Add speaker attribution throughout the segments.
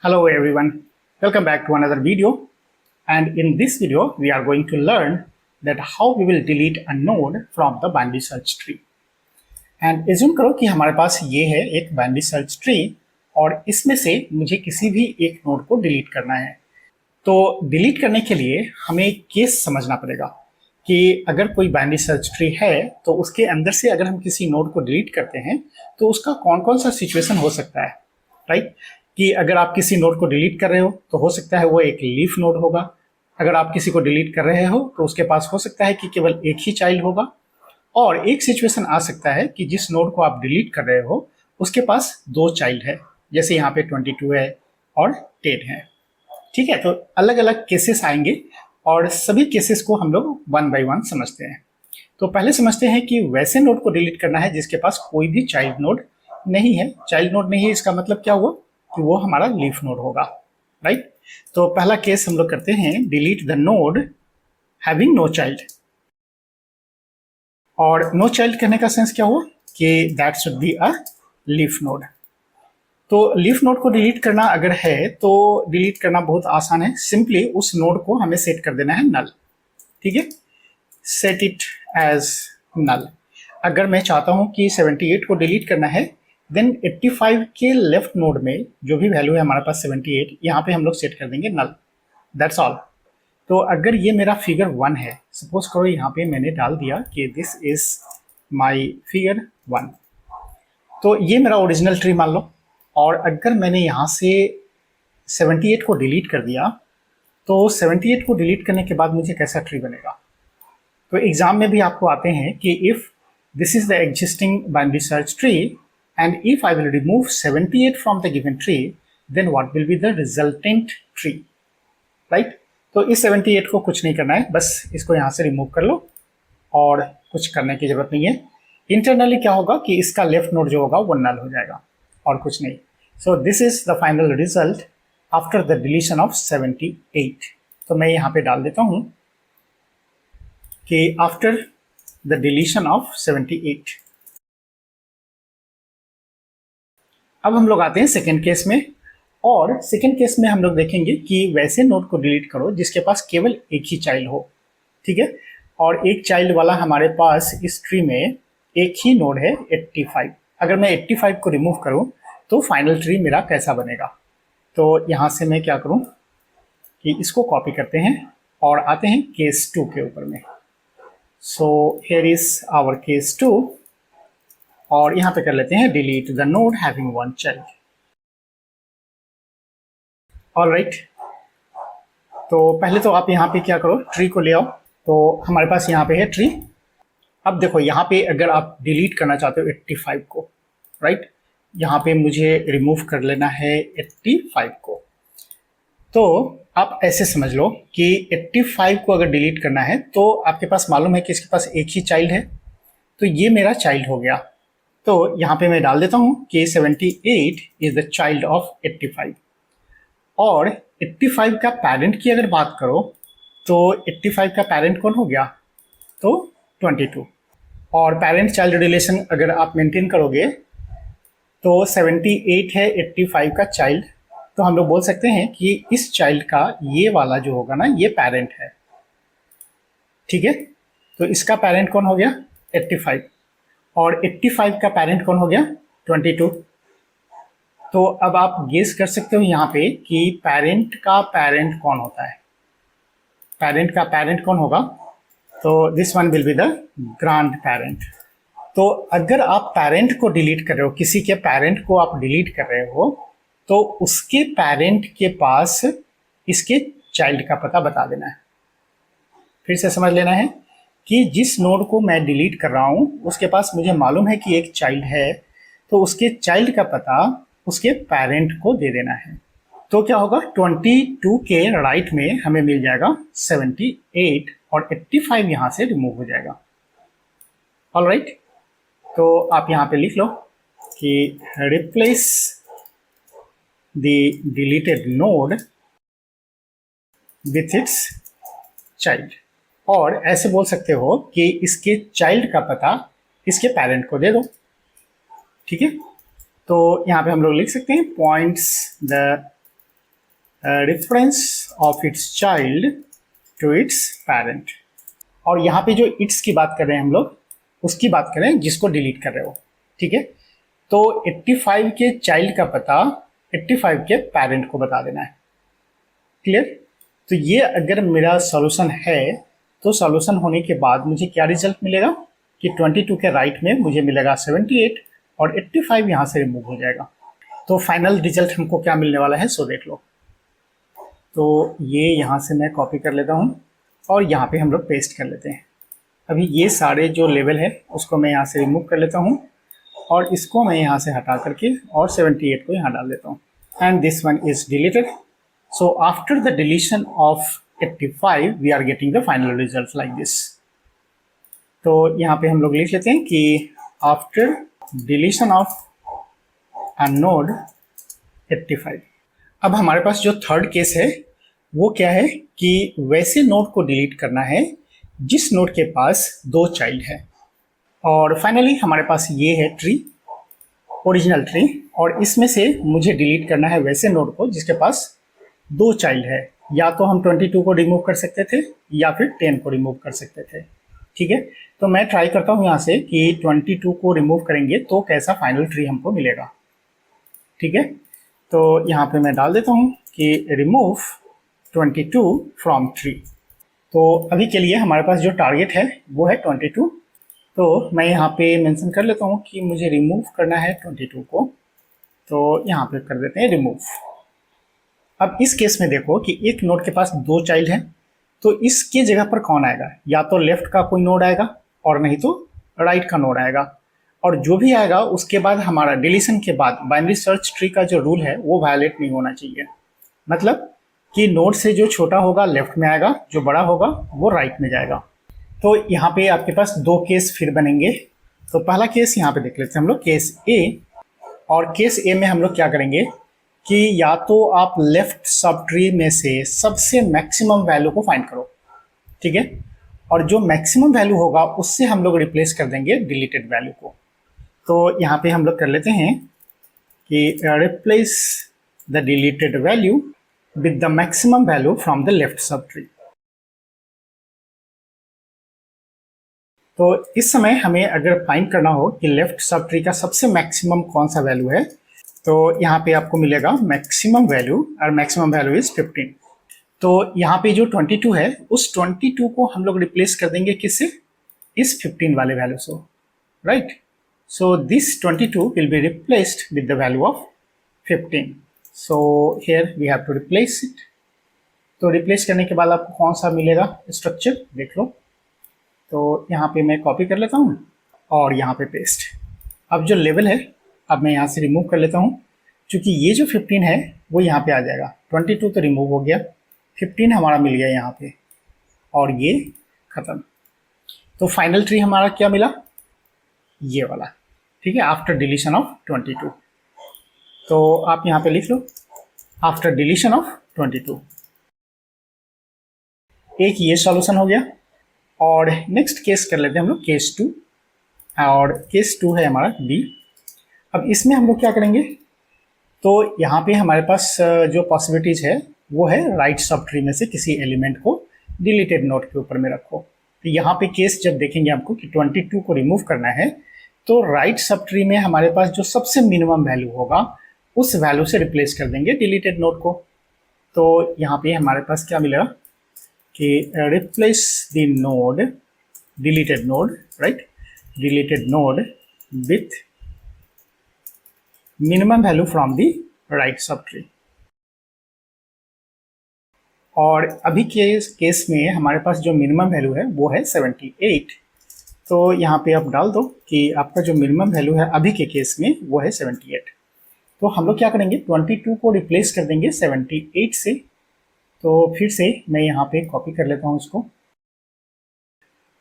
Speaker 1: Hello everyone, welcome back to another video, and in this video we are going to learn that how we will delete a node from the binary search tree. And assume करो कि हमारे पास ये है एक binary search tree और इसमें से मुझे किसी भी एक नोड को डिलीट करना है। तो डिलीट करने के लिए हमें एक केस समझना पड़ेगा कि अगर कोई बाइनरी सर्च ट्री है तो उसके अंदर से अगर हम किसी नोड को डिलीट करते हैं तो उसका कौन कौन सा सिचुएशन हो सकता है, राइट? कि अगर आप किसी नोड को डिलीट कर रहे हो तो हो सकता है वो एक लीफ नोड होगा। अगर आप किसी को डिलीट कर रहे हो तो उसके पास हो सकता है कि केवल एक ही चाइल्ड होगा। और एक सिचुएशन आ सकता है कि जिस नोड को आप डिलीट कर रहे हो उसके पास दो चाइल्ड है, जैसे यहाँ पे 22 है और 10 है। ठीक है, तो अलग अलग केसेस आएंगे और सभी केसेस को हम लोग वन बाय वन समझते हैं। तो पहले समझते हैं कि वैसे नोड को डिलीट करना है जिसके पास कोई भी चाइल्ड नोड नहीं है। चाइल्ड नोड नहीं है इसका मतलब क्या हुआ कि वो हमारा लीफ नोड होगा, राइट? तो पहला केस हम लोग करते हैं, delete the node having no child. और नो चाइल्ड कहने का सेंस क्या हुआ कि that should be a leaf node. तो लीफ नोड को डिलीट करना अगर है तो डिलीट करना बहुत आसान है। सिंपली उस नोड को हमें सेट कर देना है नल। ठीक है, सेट इट एज नल। अगर मैं चाहता हूं कि 78 को डिलीट करना है देन 85 के लेफ्ट नोड में जो भी वैल्यू है हमारे पास 78, यहाँ पे हम लोग सेट कर देंगे नल। That's all. तो अगर ये मेरा फिगर 1 है, सपोज करो यहाँ पे मैंने डाल दिया कि दिस इज माई फिगर 1, तो ये मेरा ओरिजिनल ट्री मान लो। और अगर मैंने यहाँ से 78 को डिलीट कर दिया तो 78 को डिलीट करने के बाद मुझे कैसा ट्री बनेगा? तो एग्जाम में भी आपको आते हैं कि if this is the existing binary search tree and if I will remove 78 from the given tree then what will be the resultant tree, right? तो इस 78 को कुछ नहीं करना है, बस इसको यहाँ से रिमूव कर लो और कुछ करने की जरूरत नहीं है। इंटरनली क्या होगा कि इसका लेफ्ट नोड जो होगा वो नल हो जाएगा और कुछ नहीं। So this is the final result after the deletion of 78. तो मैं यहाँ पे डाल देता हूँ कि after the deletion of 78। अब हम लोग आते हैं सेकेंड केस में, और सेकेंड केस में हम लोग देखेंगे कि वैसे नोड को डिलीट करो जिसके पास केवल एक ही चाइल्ड हो। ठीक है, और एक चाइल्ड वाला हमारे पास इस ट्री में एक ही नोड है 85। अगर मैं 85 को रिमूव करूँ तो फाइनल ट्री मेरा कैसा बनेगा? तो यहाँ से मैं क्या करूँ कि इसको कॉपी करते हैं और आते हैं केस 2 के ऊपर में। So here is our case 2 और यहाँ पे कर लेते हैं delete the node having one child. Alright, तो पहले तो आप यहाँ पे क्या करो, ट्री को ले आओ। तो हमारे पास यहाँ पे है ट्री। अब देखो यहाँ पे अगर आप डिलीट करना चाहते हो 85 को, राइट, यहाँ पे मुझे रिमूव कर लेना है 85 को। तो आप ऐसे समझ लो कि 85 को अगर डिलीट करना है तो आपके पास मालूम है कि इसके पास एक ही चाइल्ड है, तो ये मेरा चाइल्ड हो गया। तो यहाँ पे मैं डाल देता हूँ कि 78 इज द चाइल्ड ऑफ 85। और 85 का पेरेंट की अगर बात करो तो 85 का पेरेंट कौन हो गया? तो 22। और पेरेंट चाइल्ड रिलेशन अगर आप मेंटेन करोगे तो 78 है 85 का चाइल्ड, तो हम लोग बोल सकते हैं कि इस चाइल्ड का ये वाला जो होगा ना ये पेरेंट है। ठीक है, तो इसका पेरेंट कौन हो गया? 85। और 85 का पेरेंट कौन हो गया? 22। तो अब आप गेस कर सकते हो यहाँ पे कि पेरेंट का पेरेंट कौन होता है। पेरेंट का पेरेंट कौन होगा? तो this one will be the grand parent. तो अगर आप पेरेंट को डिलीट कर रहे हो, किसी के पेरेंट को आप डिलीट कर रहे हो, तो उसके पेरेंट के पास इसके चाइल्ड का पता बता देना है। फिर से समझ लेना है कि जिस नोड को मैं डिलीट कर रहा हूं उसके पास मुझे मालूम है कि एक चाइल्ड है, तो उसके चाइल्ड का पता उसके पेरेंट को दे देना है। तो क्या होगा, 22 के राइट में हमें मिल जाएगा 78 और 85 यहां से रिमूव हो जाएगा। ऑलराइट, तो आप यहाँ पे लिख लो कि replace the deleted node with its child. और ऐसे बोल सकते हो कि इसके चाइल्ड का पता इसके पेरेंट को दे दो। ठीक है, तो यहाँ पे हम लोग लिख सकते हैं points the reference of its child to its parent. और यहाँ पे जो इट्स की बात कर रहे हैं हम लोग, उसकी बात करें जिसको डिलीट कर रहे हो, ठीक है। तो 85 के चाइल्ड का पता 85 के पेरेंट को बता देना है। क्लियर? तो ये अगर मेरा सॉल्यूशन है तो सॉल्यूशन होने के बाद मुझे क्या रिजल्ट मिलेगा कि 22 के राइट में मुझे मिलेगा 78 और 85 यहाँ से रिमूव हो जाएगा। तो फाइनल रिजल्ट हमको क्या मिलने वाला है सो देख लो। तो ये यहाँ से मैं कॉपी कर लेता हूँ और यहाँ पे हम लोग पेस्ट कर लेते हैं। अभी ये सारे जो लेवल है उसको मैं यहाँ से रिमूव कर लेता हूँ और इसको मैं यहाँ से हटा करके और 78 को यहाँ डाल देता हूँ and this one is deleted. So after the deletion of 85 we are getting the final result like this. तो यहाँ पे हम लोग लिख लेते हैं कि after deletion of a node 85। अब हमारे पास जो थर्ड केस है वो क्या है कि वैसे नोड को डिलीट करना है जिस नोड के पास 2 चाइल्ड है। और फाइनली हमारे पास ये है ट्री, ओरिजिनल ट्री, और इसमें से मुझे डिलीट करना है वैसे नोड को जिसके पास 2 चाइल्ड है। या तो हम 22 को रिमूव कर सकते थे या फिर 10 को रिमूव कर सकते थे, ठीक है। तो मैं ट्राई करता हूँ यहाँ से कि 22 को रिमूव करेंगे तो कैसा फाइनल ट्री हमको मिलेगा, ठीक है। तो यहाँ पे मैं डाल देता हूँ कि रिमूव 22 फ्रॉम ट्री। तो अभी के लिए हमारे पास जो टारगेट है वो है 22। तो मैं यहाँ पे मेंशन कर लेता हूँ कि मुझे रिमूव करना है 22 को, तो यहाँ पे कर देते हैं रिमूव। अब इस केस में देखो कि एक नोड के पास 2 चाइल्ड हैं, तो इसके जगह पर कौन आएगा? या तो लेफ्ट का कोई नोड आएगा और नहीं तो राइट का नोड आएगा। और जो भी आएगा उसके बाद हमारा डिलीशन के बाद बाइनरी सर्च ट्री का जो रूल है वो वायलेट नहीं होना चाहिए। मतलब कि नोड से जो छोटा होगा लेफ्ट में आएगा, जो बड़ा होगा वो राइट में जाएगा। तो यहाँ पे आपके पास 2 केस फिर बनेंगे। तो पहला केस यहाँ पे देख लेते हैं हम लोग, केस ए। और केस ए में हम लोग क्या करेंगे कि या तो आप लेफ्ट सब ट्री में से सबसे मैक्सिमम वैल्यू को फाइंड करो, ठीक है। और जो मैक्सिमम वैल्यू होगा उससे हम लोग रिप्लेस कर देंगे डिलीटेड वैल्यू को। तो यहाँ पे हम लोग कर लेते हैं कि replace the deleted value with the maximum value from the left subtree। तो इस समय हमें अगर फाइंड करना हो कि लेफ्ट सब ट्री का सबसे मैक्सिमम कौन सा वैल्यू है, तो यहाँ पे आपको मिलेगा मैक्सिमम वैल्यू, और मैक्सिमम वैल्यू इज 15। तो यहाँ पे जो 22 है उस 22 को हम लोग रिप्लेस कर देंगे किससे? इस 15 वाले वैल्यू से, right. So this 22 will be replaced with the value of 15। So here we have to replace it. तो रिप्लेस करने के बाद आपको कौन सा मिलेगा स्ट्रक्चर देख लो। तो यहाँ पे मैं कॉपी कर लेता हूँ और यहाँ पे पेस्ट। अब जो लेवल है अब मैं यहाँ से रिमूव कर लेता हूँ, क्योंकि ये जो 15 है वो यहाँ पे आ जाएगा। 22 तो रिमूव हो गया, 15 हमारा मिल गया यहाँ पे, और ये ख़त्म। तो फाइनल ट्री हमारा क्या मिला? ये वाला, ठीक है, आफ्टर डिलीशन ऑफ 22। तो आप यहाँ पे लिख लो आफ्टर डिलीशन ऑफ 22। एक ये सॉल्यूशन हो गया। और नेक्स्ट केस कर लेते हैं हम लोग केस 2, और केस 2 है हमारा बी। अब इसमें हम लोग क्या करेंगे, तो यहाँ पे हमारे पास जो पॉसिबिलिटीज है वो है राइट सब ट्री में से किसी एलिमेंट को डिलीटेड नोड के ऊपर में रखो। तो यहाँ पे केस जब देखेंगे आपको कि 22 को रिमूव करना है, तो राइट सब ट्री में हमारे पास जो सबसे मिनिमम वैल्यू होगा उस वैल्यू से रिप्लेस कर देंगे डिलीटेड नोड को। तो यहाँ पे हमारे पास क्या मिलेगा कि replace the node, deleted node, right, deleted node with minimum value from the right sub tree. और अभी के केस में हमारे पास जो मिनिमम वैल्यू है वो है 78। तो यहाँ पे आप डाल दो कि आपका जो मिनिमम वैल्यू है अभी के केस में वो है 78। तो हम लोग क्या करेंगे, 22 को रिप्लेस कर देंगे 78 से। तो फिर से मैं यहाँ पे कॉपी कर लेता हूँ इसको,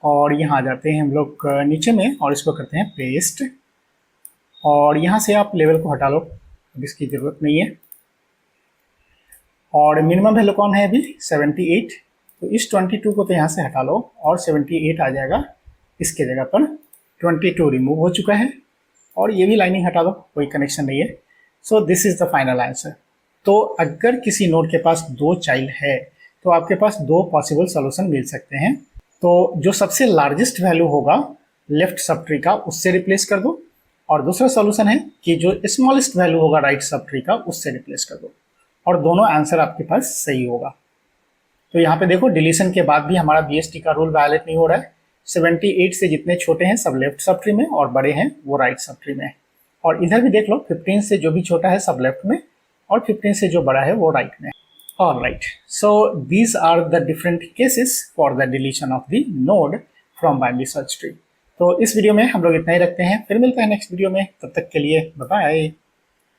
Speaker 1: और यहाँ आ जाते हैं हम लोग नीचे में और इसको करते हैं पेस्ट। और यहाँ से आप लेवल को हटा लो, अब इसकी ज़रूरत नहीं है। और मिनिमम वैल्यू कौन है अभी? 78। तो इस 22 को तो यहाँ से हटा लो और 78 आ जाएगा इसके जगह पर। 22 रिमूव हो चुका है, और ये भी लाइनिंग हटा दो, कोई कनेक्शन नहीं है। So this is the final answer. तो अगर किसी नोड के पास 2 चाइल्ड है तो आपके पास 2 पॉसिबल सॉल्यूशन मिल सकते हैं। तो जो सबसे लार्जेस्ट वैल्यू होगा लेफ्ट सब ट्री का उससे रिप्लेस कर दो, और दूसरा सॉल्यूशन है कि जो स्मॉलेस्ट वैल्यू होगा राइट सब ट्री का उससे रिप्लेस कर दो, और दोनों आंसर आपके पास सही होगा। तो यहाँ पे देखो डिलीशन के बाद भी हमारा बीएसटी का रूल वायलेट नहीं हो रहा है। 78 से जितने छोटे हैं सब लेफ्ट सब ट्री में और बड़े हैं वो राइट सब ट्री में। और इधर भी देख लो 15 से जो भी छोटा है सब लेफ्ट में और 15 से जो बड़ा है वो राइट में। All right, so these are the different cases for the deletion of the node from binary search tree. तो इस वीडियो में हम लोग इतना ही रखते हैं, फिर मिलते हैं नेक्स्ट वीडियो में, तब तक के लिए बाय बाय।